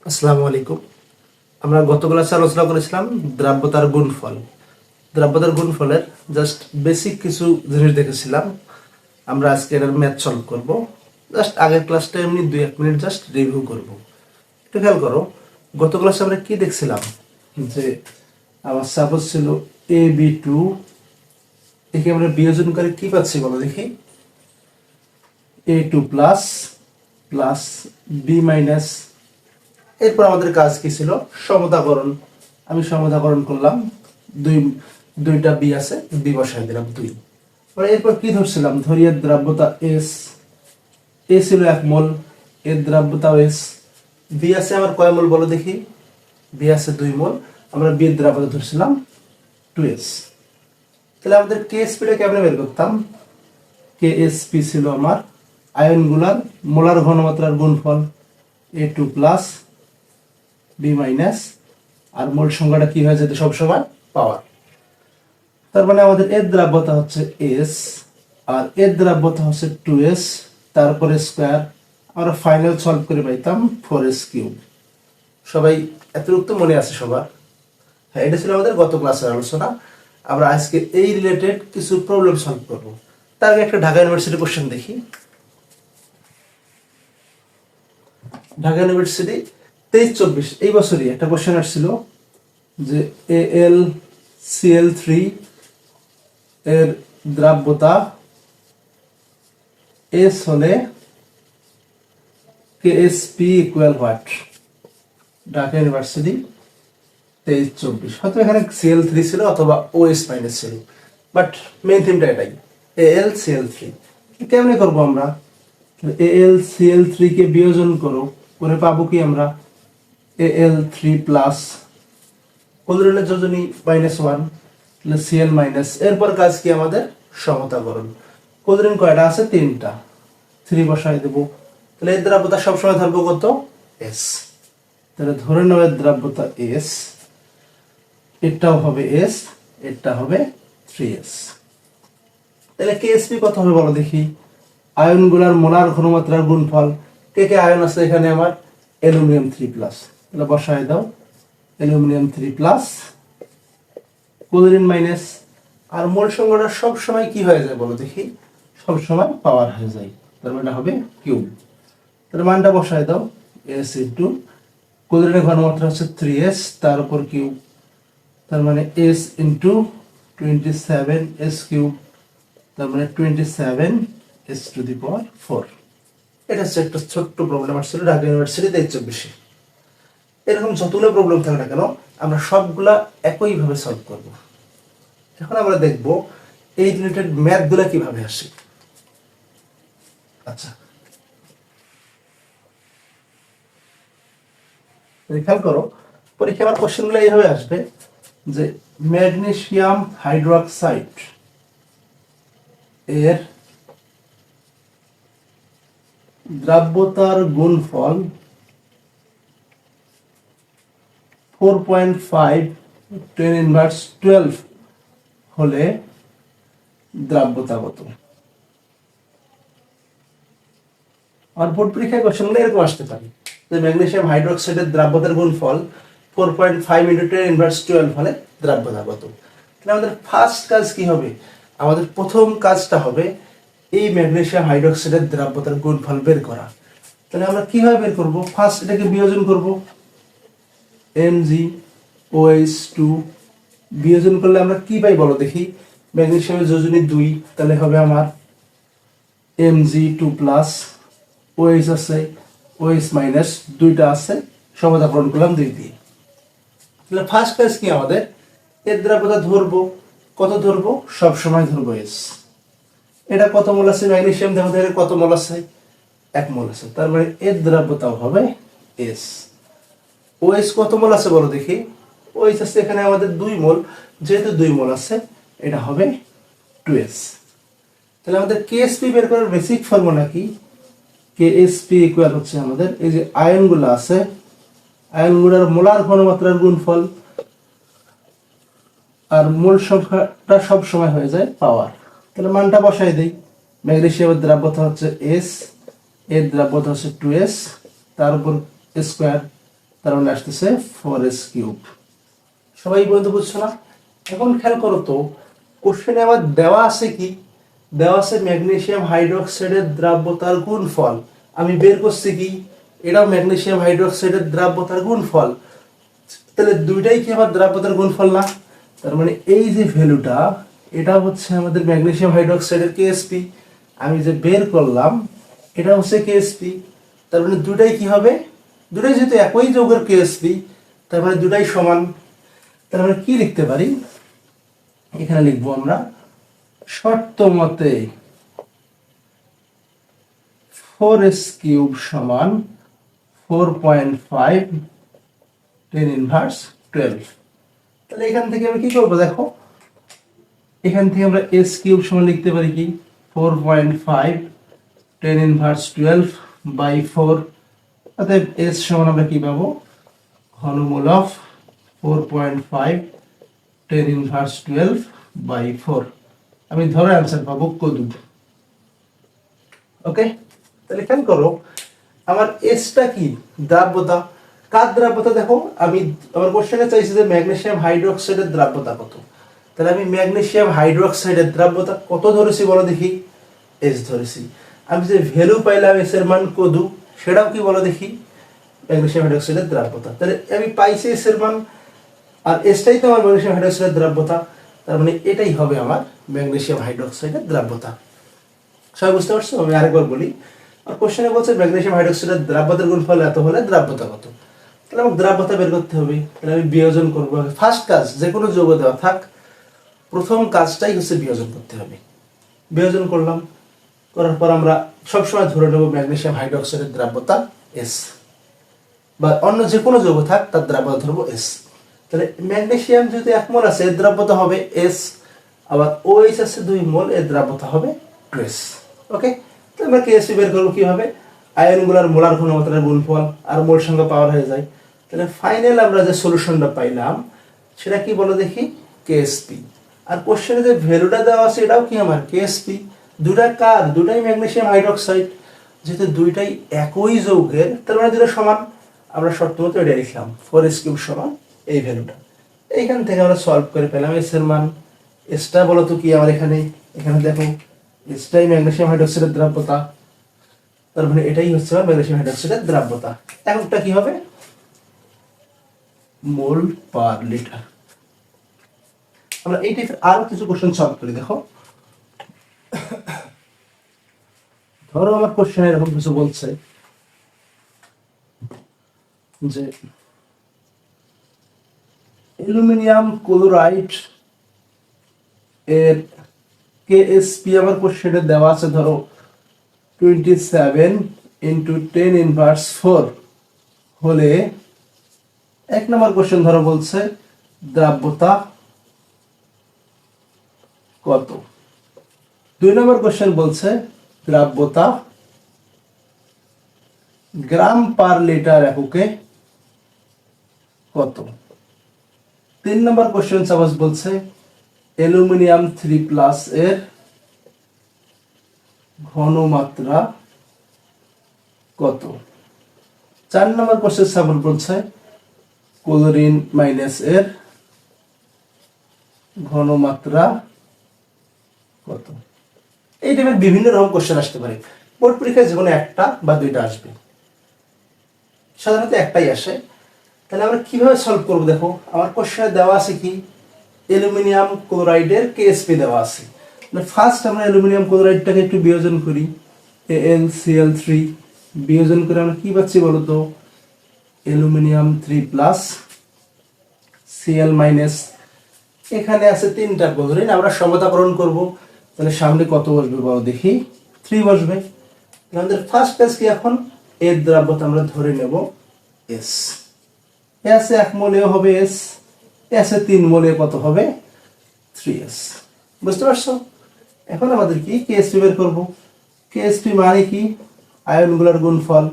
আসসালামু আলাইকুম। আমরা গত ক্লাসে আলোচনা করেছিলাম দ্রাব্যতার গুণফল। দ্রাব্যতার গুণফলের জাস্ট বেসিক কিছু জিনিস দেখেছিলাম। আমরা আজকে এটার ম্যাথ সলভ করব। জাস্ট আগের ক্লাসটা এমনি 2-1 মিনিট জাস্ট রিভিউ করব। একটু খেয়াল করো, গত ক্লাসে আমরা কি দেখছিলাম, যে আমার সাপোজ ছিল AB2, একে আমরা বিয়োজন করে কি পাচ্ছি বলো দেখি, A2 plus plus B minus. এরপর আমাদের কাজ কি ছিল, সমতাকরণ। আমি সমতাকরণ করলাম, দুই দুইটা বি আছে, বি বসাই দিলাম 2। এরপর কি ধরছিলাম, ধরি এর দ্রাব্যতা এস, এ ছিল 1 মোল, এর দ্রাব্যতা এস। বি আছে আমার কয় মোল বলো দেখি, বি আছে 2 মোল, আমরা বি এর দ্রাব্যতা ধরছিলাম 2s। তাহলে আমাদের কেএসপিটা কেমনে বের করতাম, কেএসপি ছিল আমার আয়নগুলার মোলার ঘনমাত্রার গুণফল, A2 প্লাস বি মাইনাস, আর মোল সংখ্যাটা কি হয়ে যেত সবসময় পাওয়ার। তার মানে আমাদের এর দ্রাব্যতা হচ্ছে এস, আর এর দ্রাব্যতা হচ্ছে 2s, তারপরে স্কোয়ার। আমরা ফাইনাল সলভ করে পাইতাম 4s কিউব। সবাই এতটুকু তো মনে আছে সবার? হ্যাঁ, এটা ছিল আমাদের গত ক্লাসের আলোচনা। আমরা আজকে এই রিলেটেড কিছু প্রবলেম সলভ করব। তার আগে একটা ঢাকা ইউনিভার্সিটি কোশ্চেন দেখি। ঢাকা ইউনিভার্সিটি 23-24 এই বছরই একটা কোশ্চেন আসছিল যে AlCl3 এর দ্রাব্যতা S হলে KSP equal what. Dhaka university 23-24, হয়তো এখানে Cl3 ছিল অথবা OS মাইনাস ছিল, বাট মেইন থিমটা এটাই, AlCl3। কেমনে করবো আমরা, AlCl3 কে বিয়োজন করে পাবো কি আমরা, Al3 প্লাস কোলরিনের যোজনী -1 Cl মাইনাস। এরপর কাজ কি আমাদের, সমতাকরণ। কোলরিন কয়টা আছে, 3টা, 3 বসাই দেবো। তাহলে এর দ্রাব্যতা সবসময় ধরবো কত, S। তাহলে ধরে নাও এর দ্রাব্যতা S, এটাও হবে S, এটা হবে 3s। তাহলে কেএসপি কত হবে বলো দেখি, আয়নগুলার মোলার ঘনমাত্রার গুণফল। কে কে আয়ন আছে এখানে, আমার অ্যালুমিনিয়াম 3 প্লাস, তাহলে বসায় দাও অ্যালুমিনিয়াম 3 প্লাস ক্লোরিন মাইনাস। আর মোল সংখ্যাটা সব সময় কি হয়ে যায় বলো দেখি, সব সময় পাওয়ার হয়ে যায়, তার মানে হবে কিউব। তাহলে মানটা বসায় দাও, s ইনটু ক্লোরিনের ঘনমাত্রা হচ্ছে 3s, তার উপর কিউব, তার মানে s ইনটু 27s কিউব, তার মানে 27s টু দি পাওয়ার 4। এটা হচ্ছে একটা ছোট্ট প্রবলেম আসছিল ঢাকা ইউনিভার্সিটি 23-24। এরকম যতগুলো প্রবলেম থাকে না কেন, আমরা সবগুলা একইভাবে সলভ করব। এখন আমরা দেখব এই রিলেটেড ম্যাথগুলো কিভাবে আসে। আচ্ছা, খেয়াল করো, পরীক্ষা আমার কোশ্চেনগুলো এইভাবে আসবে যে ম্যাগনেসিয়াম হাইড্রোক্সাইড এর দ্রাব্যতার গুণফল 4.5 10⁻12 হলে দ্রাব্যতা কত। আর বোর্ড পরীক্ষায় কোশ্চেনগুলো এরকম আসতে পারে যে ম্যাগনেসিয়াম হাইড্রোক্সাইডের দ্রাব্যতার গুণফল 4.5 × 10⁻12 হলে দ্রাব্যতা কত। তাহলে আমাদের ফার্স্ট কাজ কি হবে, আমাদের প্রথম কাজটা হবে এই ম্যাগনেসিয়াম হাইড্রোক্সাইডের দ্রাব্যতার গুণফল বের করা। তাহলে আমরা কিভাবে বের করব, ফার্স্ট এটাকে বিয়োজন করব, MgOH2 বিয়োজন করলে আমরা কি পাই বলো দেখি, ম্যাগনেসিয়ামের যোজনী 2, তাহলে হবে আমার Mg2 প্লাস, OH আছে, OH মাইনাস, দুইটা আছে, সমতাকরণ করলাম 2 দিয়ে। তাহলে ফার্স্ট কাজ কি আমাদের, এর দ্রাব্যতা ধরবো, কত ধরবো, সব সময় ধরবো S। এটা কত মোল আছে, ম্যাগনেসিয়াম দেখো কত মোল আছে, 1 মোল আছে, তার মানে এর দ্রাব্যতাও হবে S। OH কত মোল আছে বলো দেখি, OH আছে এখানে আমাদের 2 মোল, যেহেতু 2 মোল আছে এটা হবে 2s। তাহলে আমাদের কেএসপি বের করার বেসিক ফর্মুলা কি, কেএসপি ইকুয়াল হচ্ছে আমাদের এই যে আয়নগুলো আছে, আয়নগুলোর মোলার ঘনমাত্রার গুণফল, আর মোল সংখ্যাটা সব সময় হয়ে যায় পাওয়ার। তাহলে মানটা বসাই দেই, ম্যাগনেসিয়ামের দ্রাব্যতা হচ্ছে S, এর দ্রাব্যতা হচ্ছে 2s, তার উপর স্কোয়ার, তার মানে আসতেছে 4s কিউব। সবাই বলতে বুঝছো না? এখন খেয়াল করো তো, কোশ্চেনে আবার দেওয়া আছে কি, দেওয়া আছে ম্যাগনেসিয়াম হাইড্রোক্সাইডের দ্রাব্যতার গুণফল। আমি বের করছি কি, এটাও ম্যাগনেসিয়াম হাইড্রোক্সাইডের দ্রাব্যতার গুণফল। তাহলে দুইটাই কি আমার দ্রাব্যতার গুণফল না? তার মানে এই যে ভ্যালুটা, এটা হচ্ছে আমাদের ম্যাগনেসিয়াম হাইড্রোক্সাইডের কেএসপি, আমি যে বের করলাম এটা হচ্ছে কেএসপি। তার মানে দুটাই কি হবে, দুটাই যেহেতু একই যৌগের কেএসপি, তার মানে দুটাই সমান। তার মানে কি লিখতে পারি, এখানে লিখবো আমরা শর্ত মতে 4s কিউব সমান 4.5 10 ইনভার্স 12। তাহলে এখান থেকে আমরা কি করবো দেখো, এখান থেকে আমরা s কিউব সমান লিখতে পারি কি 4.5 10 ইনভার্স 12 বাই 4। অতএব s সমান আমরা কি পাবো, ঘনমূল অফ 4.5 10 ইনভার্স 12 বাই 4। আমি ধরে অ্যান্সার পাবো কদু। ওকে, তাহলে খেয়াল করো আমার এসটা কি, দ্রাব্যতা। কার দ্রাব্যতা দেখো, আমি আমার কোশ্চেনে চাইছি যে ম্যাগনেসিয়াম হাইড্রোক্সাইডের দ্রাব্যতা কত। তাহলে আমি ম্যাগনেসিয়াম হাইড্রোক্সাইডের দ্রাব্যতা কত ধরেছি বলো দেখি, এস ধরেছি। আমি যে ভ্যালু পাইলাম এস এর মান কদু, সেটাও কি বলো দেখি, ম্যাগনেসিয়াম হাইড্রোক্সাইডের দ্রাব্যতা। তাহলে আমি পাইছি এস এর মান, আর এসটাই তো আমার ম্যাগনেসিয়াম হাইড্রোক্সাইডের দ্রাব্যতা। তার মানে এটাই হবে আমার ম্যাগনেসিয়াম হাইড্রোক্সাইডের দ্রাব্যতা। সবাই বুঝতে পারছো? আমি আরেকবার বলি, আর কোশ্চেনে বলছে ম্যাগনেসিয়াম হাইড্রোক্সাইডের দ্রাব্যতার গুণফল এত হলে দ্রাব্যতা কত। তাহলে আমাকে দ্রাব্যতা বের করতে হবে। তাহলে আমি বিয়োজন করবো। ফার্স্ট কাজ, যে কোনো যৌগ দেওয়া থাক, প্রথম কাজটাই হচ্ছে বিয়োজন করতে হবে। বিয়োজন করলাম, করার পর আমরা সবসময় ধরে নেব ম্যাগনেসিয়াম হাইড্রোক্সাইডের দ্রাব্যতা এস, বা অন্য যে কোনো যৌগ থাক তার দ্রাব্যতা ধরবো এস। তাহলে ম্যাগনেসিয়াম যেহেতু 1 মোল আছে, এর দ্রাব্যতা হবে এস, আবার OH আছে 2 মোল, এর দ্রাব্যতা হবে 2s। ওকে, তো আমরা কেএসপি বের করবো কিভাবে, আয়নগুলোর মোলার ঘনমাত্রার গুণফল আর মোল সংখ্যা পাওয়ার হয়ে যায়। তাহলে ফাইনাল আমরা যে সলিউশনটা পাইলাম সেটা কি বলো দেখি, কেএসপি। আর কোশ্চেনে যে ভ্যালুটা দেওয়া আছে এটাও কি আমার কেএসপি। দুটা কার, দুটাই ম্যাগনেসিয়াম হাইড্রোক্সাইড, যেহেতু দুইটাই একই যৌগের, তার মানে দুটো সমান। আমরা শর্ত মতো এটা লিখলাম 4s কিউব সমান এই ভ্যালুটা। এইখান থেকে আমরা সলভ করে পেলাম এস এর মান। এসটা বলো তো কি আমার এখানে, এখানে দেখো এসটাই ম্যাগনেসিয়াম হাইড্রোক্সাইডের দ্রাব্যতা, তার মানে এটাই হচ্ছে আমার ম্যাগনেসিয়াম হাইড্রোক্সাইডের দ্রাব্যতা। এককটা কি হবে, মোল পার লিটার। আমরা এই টাইপের আরো কিছু কোশ্চেন সলভ করি। দেখো, ধরো আমার কোশ্চেনে এরকম কিছু বলছে যে অ্যালুমিনিয়াম ক্লোরাইড এর কেএসপি আমার কোশ্চেনে দেওয়া আছে ধরো 27 × 10 ইনভার্স 4 হলে, 1 নম্বর কোশ্চেন ধরো বলছে দ্রাব্যতা কত। 2 নম্বর কোশ্চেন বলছে দ্রাব্যতা গ্রাম পার লিটার এককে কত। 3 নম্বর কোশ্চেন সাপোজ বলছে অ্যালুমিনিয়াম 3+ এর ঘনমাত্রা কত। 4 নম্বর কোশ্চেন সাপোজ বলছে ক্লোরিন - এর ঘনমাত্রা কত। এই টাইপের বিভিন্ন রকম কোশ্চেন আসতে পারে। বোর্ড পরীক্ষায় যেকোনো একটা বা দুইটা আসবে, সাধারণত একটাই আসে। তাহলে আমরা কিভাবে সলভ করবো দেখো, আমার কোশ্চেনে দেওয়া আছে কি অ্যালুমিনিয়াম ক্লোরাইডের কেএসপি দেওয়া আছে। ফার্স্ট আমরা অ্যালুমিনিয়াম ক্লোরাইডটাকে একটু বিয়োজন করি, AlCl3 বিয়োজন করে আমরা কি পাচ্ছি বলতো, অ্যালুমিনিয়াম 3+ Cl-, এখানে আছে 3টা ক্লোরিন, আমরা সমতাকরণ করব। তাহলে সামনে কত বসবে বলো দেখি, 3 বসবে। আমাদের ফার্স্ট কাজ কি, এখন এর দ্রাব্যতা আমরা ধরে নেব এস। এ আছে 1 মোল, এ হবে এস। এ আছে 3 মোল, এ কত হবে 3s। বুঝতে পারছো? এখন আমাদের কি কেএসপি বের করব। কেএসপি মানে কি, আয়নগুলোর গুণফল,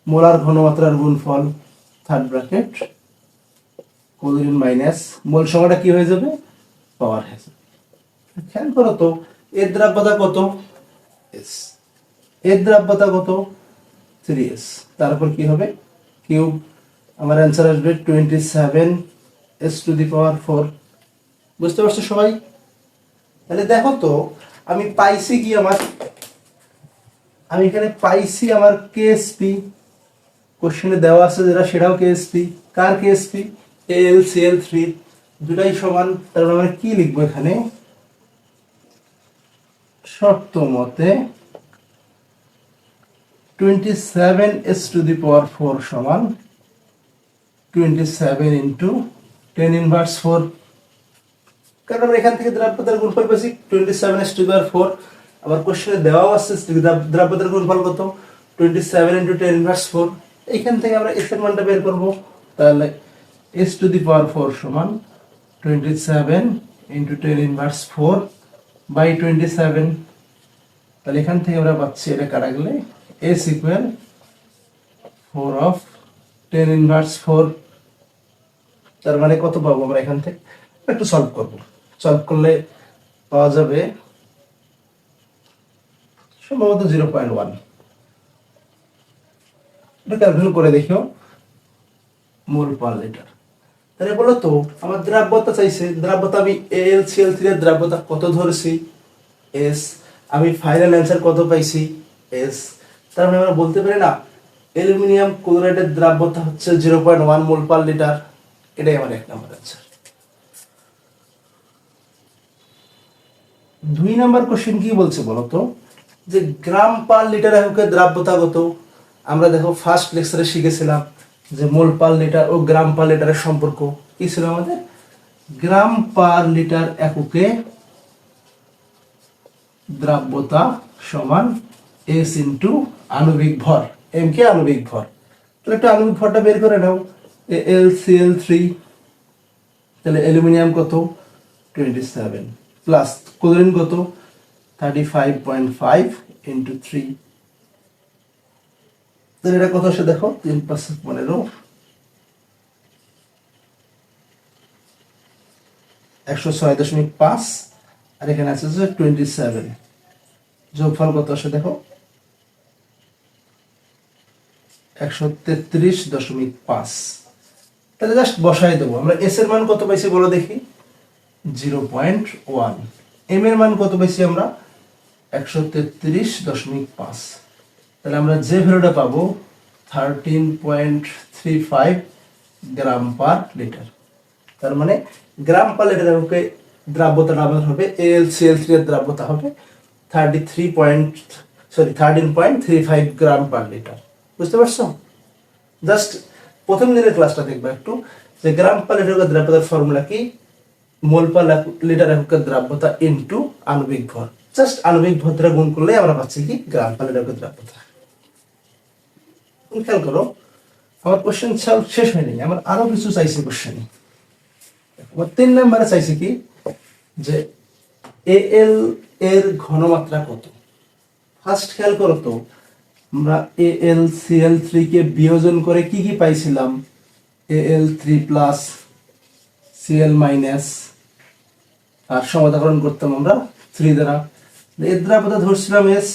মোলার ঘনমাত্রার গুণফল, থার্ড ব্র্যাকেট ক্লোরিন মাইনাস মোল সংখ্যাটা কি হয়ে যাবে, পাওয়ার হয়ে যাবে। খেয়াল করো তো, এর দ্রাব্যতা কত এস, এর দ্রাব্যতা কত 3s, তারপর কি হবে কিউব, আমার অ্যান্সার আসবে 27 s টু দি পাওয়ার 4। বুঝতে পারছো সবাই? তাহলে দেখো তো আমি পাইছি কি, আমি এখানে পাইছি আমার কেএসপি, কোশ্চেনে দেওয়া আছে যেটা সেটাও কেএসপি। কার কেএসপি? AlCl3, দুটাই সমান। তারপর আমরা কি লিখবো এখানে? শর্ত মতে 27 s টু দি পাওয়ার 4 সমান 27 ইন্টু 10 ইনভার্স 4। কারণ আমরা এখান থেকে দ্রাব্যতার গুণফল পেয়েছি 27 s টু দি পাওয়ার 4। আবার কোশ্চেনে দেওয়াও আছে দ্রাব্যতার গুণফল কত? 27 ইন্টু 10 ইনভার্স 4। এইখান থেকে আমরা s এর মানটা বের করব। তাহলে s টু দি পাওয়ার 4 সমান 27 ইন্টু 10 ইনভার্স 4 বাই 27। তাহলে এখান থেকে আমরা পাচ্ছি, এটা কাটা গেলে s ইকুয়াল 4 অফ 10 ইনভার্স 4। তার মানে কত পাবো আমরা এখান থেকে? একটু সলভ করব। সলভ করলে পাওয়া যাবে সম্ভবত 0.1। এটা ক্যালকুলেট করে দেখিও, মোল পার লিটার। তাহলে বলো তো আমার দ্রাব্যতা চাইছে, দ্রাব্যতা আমি AlCl3 এর দ্রাব্যতা কত ধরেছি? s। আমি ফাইনাল অ্যান্সার কত পাইছি? s। তার মানে আমরা বলতে পারি না অ্যালুমিনিয়াম ক্লোরাইডের দ্রাব্যতা হচ্ছে 0.1 মোল পার লিটার। এটাই আমার 1 নম্বর অ্যান্সার। 2 নম্বর কোশ্চেন কি বলছে বলো তো, যে গ্রাম পার লিটার এককে দ্রাব্যতা কত? আমরা দেখো ফার্স্ট লেকচারে শিখেছিলাম যে মোল পার লিটার ও গ্রাম পার লিটারের সম্পর্ক কি ছিল আমাদের? গ্রাম পার লিটার এককে দ্রাব্যতা সমান s ইন্টু আণবিক ভর। m কে আণবিক ভর। তাহলে একটু আণবিক ভরটা বের করে নাও। AlCl3, তাহলে অ্যালুমিনিয়াম কত? 27 প্লাস ক্লোরিন কত? 35.5 ইন্টু 3। তাহলে এটা কত আসে দেখো? 3 + 15 106.5, আর এখানে আছে যে 27। যোগফল কত আসে দেখো? 133.5। তাহলে জাস্ট বসাই দেবো। আমরা s এর মান কত পাইছি বলো দেখি? 0.1। m এর মান কত পাইছি আমরা? 133.5। তাহলে আমরা যে ভ্যালুটা পাবো 13.35 গ্রাম পার লিটার। তার মানে গ্রাম পার লিটার এককে দ্রাব্যতা হবে AlCl3 এর দ্রাব্যতা হবে 13.35 গ্রাম পার লিটার। বুঝতে পারছো? জাস্ট প্রথম দিনের ক্লাসটা দেখবা একটু, যে গ্রাম পার লিটার দ্রাব্যতার ফর্মুলা কি? মোল পার লিটার এককে দ্রাব্যতা ইনটু আণবিক ভর। জাস্ট আণবিক ভর দ্বারা গুণ করলে আমরা পাচ্ছি কি? গ্রাম পার লিটার এককে দ্রাব্যতা। খেয়াল করো, আমার কোশ্চেন শেষ হয়নি, আমার আরো কিছু চাইছে কোশ্চেন। 3 নম্বরে চাইছে কি, যে Al এর ঘনমাত্রা কত? ফার্স্ট খেয়াল করো তো, আমরা AlCl3 কে বিয়োজন করে কি কি পাইছিলাম? Al3 প্লাস Cl মাইনাস, আর সমাধান করতাম আমরা 3 দ্বারা। এর দ্রাব্যতা ধরছিলাম s,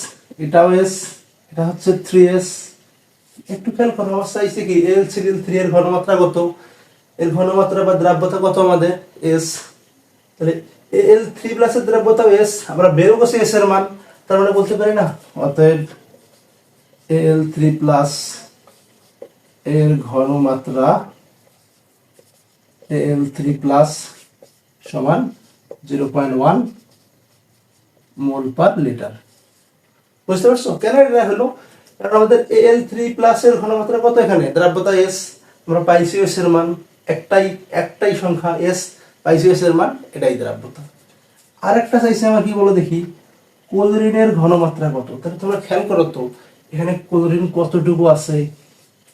এটাও s, এটা হচ্ছে 3s। একটু খেয়াল করো, আমার চাইছে কি AlCl3 এর ঘনমাত্রা কত? এর ঘনমাত্রা বা দ্রাব্যতা কত আমাদের? s। তাহলে Al3 প্লাস এর দ্রাব্যতা s, আমরা বের করছি s এর মান। তার মানে বলতে পারি না, অতএব Al3 প্লাস এর ঘনমাত্রা Al3 প্লাস সমান 0.1 মোল পার লিটার। বুঝতে পারছো কেন এটা হলো? কারণ আমাদের Al3 প্লাস এর ঘনমাত্রা কত? এখানে দ্রাব্যতা s, আমরা পাইছি s এর মান, একটাই সংখ্যা s, পাইছি s এর মান, এটাই দ্রাব্যতা। আরেকটা চাইছে আমার কি বলো দেখি, ক্লোরিনের ঘনমাত্রা কত? তাহলে তোমরা খেয়াল করো তো, এখানে ক্লোরিন কতটুকু আছে?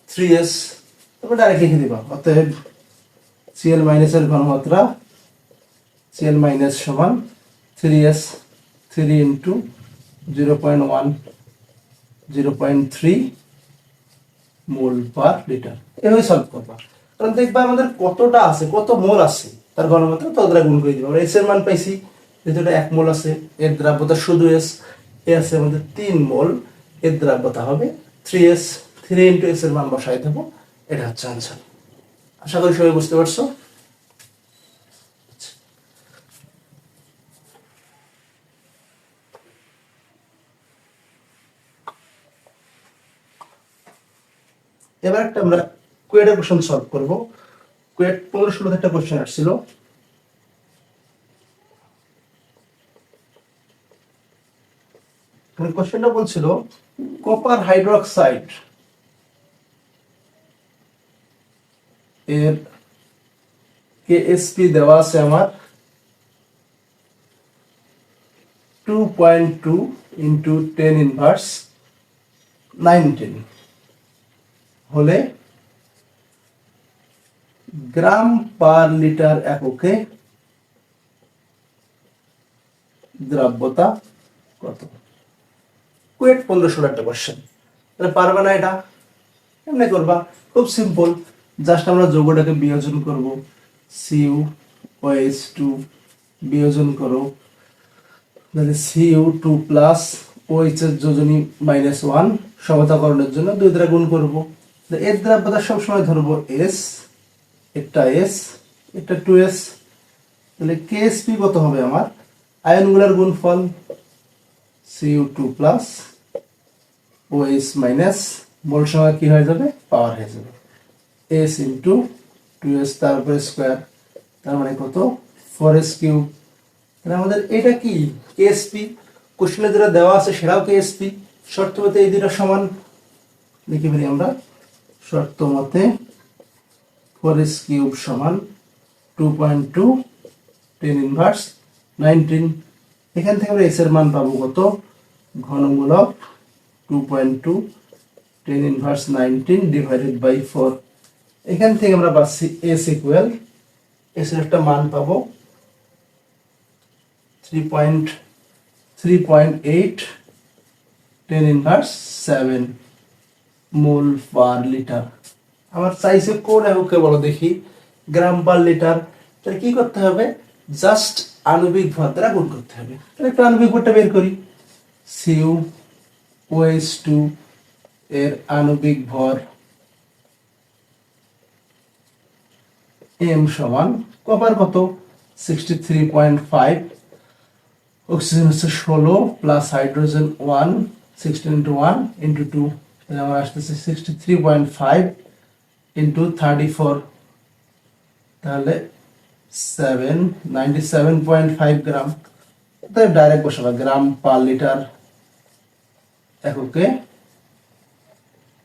3s। তোমরা ডাইরেক্ট লিখে দিবা, অতএব Cl মাইনাস এর ঘনমাত্রা Cl মাইনাস সমান 3s, 3 ইন্টু 0.1 0.3 মোল পার লিটার। এভাবে সলভ করবা। কারণ দেখবা আমাদের কতটা আছে, কত মোল আছে তার ঘনমাত্রা, তো দ্বারা গুণ করে দিব। আমরা s এর মান পাইছি, যেহেতু এটা 1 মোল আছে, এর দ্রাব্যতা শুধু s, এ আছে আমাদের 3 মোল, এর দ্রাব্যতা হবে 3s। 3 ইন্টু s এর মান বসাই দেবো, এটা হচ্ছে আনসার। আশা করি সবাই বুঝতে পারছো। এবার একটা আমরা কোয়েডের কোশ্চেন সলভ করব। কোয়েড 15-16 একটা কোশ্চেন আসছিল। কোশ্চেনটা বলছিল কপার হাইড্রোক্সাইড এর কেএসপি দেওয়া আছে আমার 2.2 ইন্টু 10⁻19 হলে গ্রাম পার লিটার এককে দ্রব্যতা কত? কুয়েট 15-16 একটা কোশ্চেন। তাহলে পারবে না এটা? এমনি করবা, খুব সিম্পল। জাস্ট আমরা যৌগটাকে বিয়োজন করব। CuOH2 বিয়োজন করো, তাহলে Cu2 প্লাস OH এর যোজনী -1 সমতাকরণের জন্য 2 দ্বারা গুণ করব। এর দ্রব্যতা সবসময় ধরবো S, একটা S, একটা 2S। তাহলে KSP কত হবে আমার? আয়নগুলোর গুণফল Cu2 প্লাস OH মাইনাস মোল সংখ্যা কি হয়ে যাবে? পাওয়ার হয়ে যাবে S ইন্টু 2S তারপরে স্কোয়ার, তার মানে কত? 4S cube. তাহলে আমাদের এটা কি কেএসপি, কোশ্চেনে যেটা দেওয়া আছে সেটাও কেএসপি। শর্ত মতে এই দুটো সমান লিখে ফেলি আমরা। শর্ত মতে 4S কিউব সমান 2.2 10⁻19। এখান থেকে আমরা এস এর মান পাবো কত? ঘনমূলক 2.2 10⁻19 ডিভাইডেড বাই 4। এখান থেকে আমরা পাচ্ছি এস ইকুয়াল, এস এর একটা মান পাবো 3.8 10⁻7 মোল পার লিটার। আমার চাইছে কোন এককে বলো দেখি? গ্রাম পার লিটার। তাহলে কি করতে হবে? জাস্ট আণবিক ভর দ্বারা গুণ করতে হবে। তাহলে একটু আণবিক ভরটা বের করি। CuOH2 এর আণবিক ভর M সমান কপার কত? 63.5, অক্সিজেন হচ্ছে 16 প্লাস হাইড্রোজেন 1, 16 ইন্টু 1 ইন্টু 2, তাহলে আমার আসতেছে 63.5 ইন্টু 34, তাহলে 97.5 গ্রাম। তাহলে ডাইরেক্ট বসাবো গ্রাম পার লিটার এককে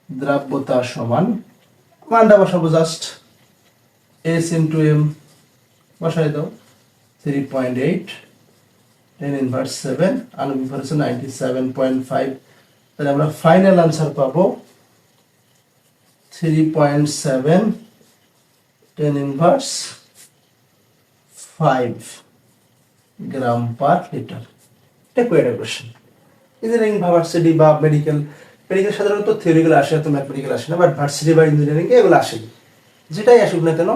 দ্রব্যতা সমান, মানটা বসাবো জাস্ট S ইন্টু M বসাই দাও 3.8 10⁻7, আণবিক ভর হচ্ছে 97.5। তাহলে আমরা ফাইনাল আনসার পাবো 3.7 10⁻5 গ্রাম পার লিটার। এটা কোয়েডের কোশ্চেন। ইঞ্জিনিয়ারিং বা ভার্সিটি বা মেডিকেল, মেডিকেল সাধারণত থিওরিক্যাল আসে, তো ম্যাথমেটিক্যাল আসে না, বাট ভার্সিটি বা ইঞ্জিনিয়ারিং এগুলো আসে। যেটাই আসুক না কেন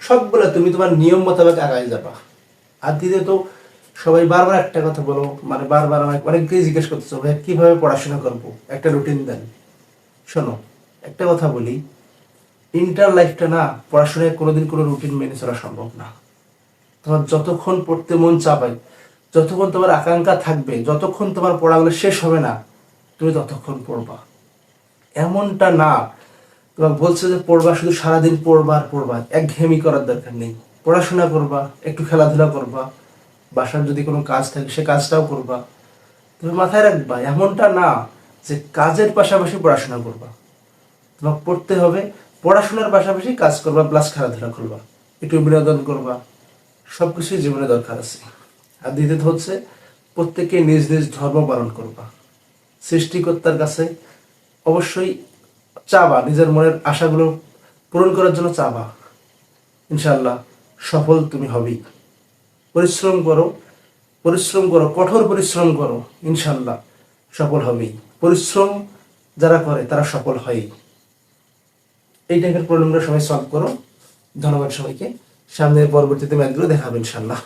সবগুলো তুমি তোমার নিয়ম মোতাবেক আগায় যাবা। আর দ্বিতীয়ত সবাই বারবার একটা কথা বলো, মানে বারবার আমাকে অনেককেই জিজ্ঞেস করতেছো ভাই কিভাবে পড়াশোনা করবো, একটা রুটিন দেন। শোনো একটা কথা বলি, ইন্টার লাইফটা না পড়াশোনায় কোনোদিন কোনো রুটিন মেনে চলা সম্ভব না। তোমার যতক্ষণ পড়তে মন চাপাই, যতক্ষণ তোমার আকাঙ্ক্ষা থাকবে, যতক্ষণ তোমার পড়াগুলো শেষ হবে না তুমি ততক্ষণ পড়বা। এমনটা না তোমার বলছে যে পড়বা, শুধু সারাদিন পড়বা আর পড়বা, একঘেয়েমি করার দরকার নেই। পড়াশোনা করবা, একটু খেলাধুলা করবা, বাসার যদি কোনো কাজ থাকে সে কাজটাও করবা। তুমি মাথায় রাখবা এমনটা না যে কাজের পাশাপাশি পড়াশোনা করবা। তোমার পড়তে হবে, পড়াশোনার পাশাপাশি কাজ করবা, প্লাস খেলাধুলা করবা, একটু বিনোদন করবা, সবকিছুই জীবনে দরকার আছে। আর দ্বিতীয়ত হচ্ছে প্রত্যেকে নিজ নিজ ধর্ম পালন করবা। সৃষ্টিকর্তার কাছে অবশ্যই চাবা, নিজের মনের আশাগুলো পূরণ করার জন্য চাবা। ইনশাল্লাহ সফল তুমি হবেই। পরিশ্রম করো, পরিশ্রম করো, কঠোর পরিশ্রম করো, ইনশাল্লাহ সফল হবেই। পরিশ্রম যারা করে তারা সফল হয়ই। এই টাইপের প্রবলেমগুলো সবাই সলভ করো। ধন্যবাদ সবাইকে। সামনের পরবর্তীতে ম্যাথগুলো দেখাবো ইনশাল্লাহ।